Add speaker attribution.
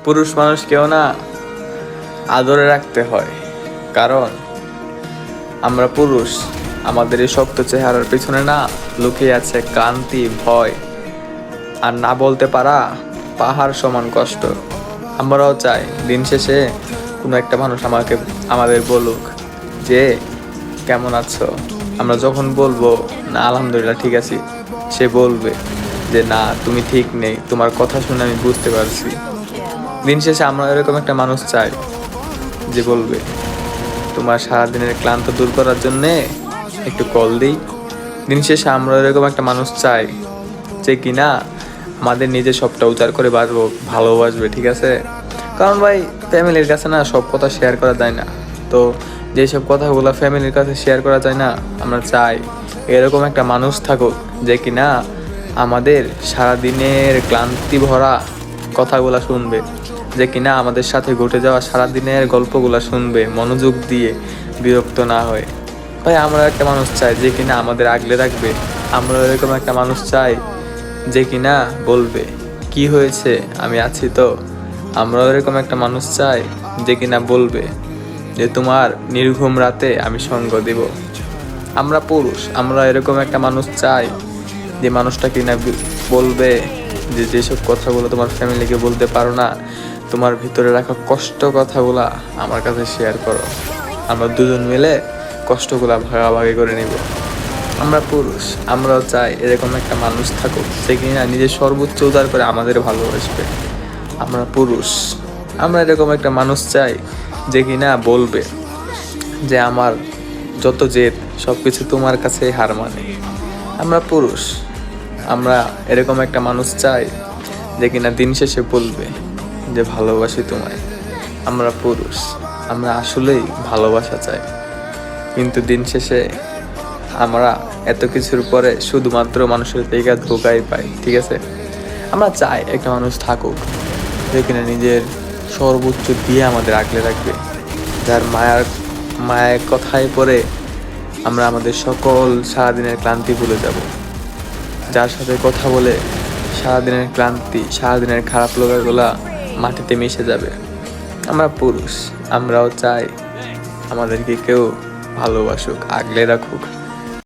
Speaker 1: পুরুষ মানুষকেও না আদরে রাখতে হয়, কারণ আমরা পুরুষ। আমাদের এই শক্ত চেহারার পিছনে না লুকিয়ে আছে ক্লান্তি, ভয় আর না বলতে পারা পাহাড় সমান কষ্ট। আমরাও চাই দিন শেষে কোনো একটা মানুষ আমাদের বলুক যে কেমন আছো। আমরা যখন বলবো না আলহামদুলিল্লাহ ঠিক আছি, সে বলবে যে না তুমি ঠিক নেই, তোমার কথা শুনে আমি বুঝতে পারছি। দিন শেষে আমরা এরকম একটা মানুষ চাই যে বলবে তোমার সারাদিনের ক্লান্ত দূর করার জন্যে একটু কল দিই। দিন শেষে আমরা এরকম একটা মানুষ চাই যে কিনা আমাদের নিজে সবটা উজাড় করে বাঁচবো, ভালোবাসবে, ঠিক আছে? কারণ ভাই ফ্যামিলির কাছে না সব কথা শেয়ার করা যায় না। তো যেসব কথাগুলো ফ্যামিলির কাছে শেয়ার করা যায় না, আমরা চাই এরকম একটা মানুষ থাকুক যে কিনা আমাদের সারাদিনের ক্লান্তি ভরা কথাগুলো শুনবে, যে কিনা আমাদের সাথে ঘটে যাওয়া সারাদিনের গল্পগুলো শুনবে মনোযোগ দিয়ে, বিরক্ত না হয়ে। ভাই আমরা একটা মানুষ চাই যে কিনা আমাদের আগলে রাখবে। আমরা এরকম একটা মানুষ চাই যে কিনা বলবে কি হয়েছে, আমি আছি তো। আমরা এরকম একটা মানুষ চাই যে কিনা বলবে যে তোমার নির্ঘুম রাতে আমি সঙ্গ দেব। আমরা পুরুষ, আমরা এরকম একটা মানুষ চাই যে মানুষটা কিনা বলবে যে যেসব কথাগুলো তোমার ফ্যামিলিকে বলতে পারো না, তোমার ভিতরে রাখা কষ্ট কথাগুলা আমার কাছে শেয়ার করো, আমরা দুজন মিলে কষ্টগুলা ভাগাভাগি করে নিব। আমরা পুরুষ, আমরাও চাই এরকম একটা মানুষ থাকুক যে কিনা নিজের সর্বোচ্চ উদার করে আমাদের ভালোবাসবে। আমরা পুরুষ, আমরা এরকম একটা মানুষ চাই যে কিনা বলবে যে আমার যত জেদ সব কিছু তোমার কাছেই হার মানে। আমরা পুরুষ, আমরা এরকম একটা মানুষ চাই যে কিনা দিন শেষে বলবে যে ভালোবাসি তোমায়। আমরা পুরুষ, আমরা আসলেই ভালোবাসা চাই, কিন্তু দিন শেষে আমরা এত কিছুর পরে শুধুমাত্র মানুষের থেকে ধোকাই পাই, ঠিক আছে? আমরা চাই একটা মানুষ থাকুক যে কিনা নিজের সর্বোচ্চ দিয়ে আমাদের আগলে রাখবে, যার মায়ের কথায় পরে আমরা আমাদের সকল সারাদিনের ক্লান্তি ভুলে যাব, যার সাথে কথা বলে সারাদিনের ক্লান্তি, সারাদিনের খারাপ লাগাগুলা মাটিতে মিশে যাবে। আমরা পুরুষ, আমরাও চাই আমাদেরকে কেউ ভালোবাসুক, আগলে রাখুক।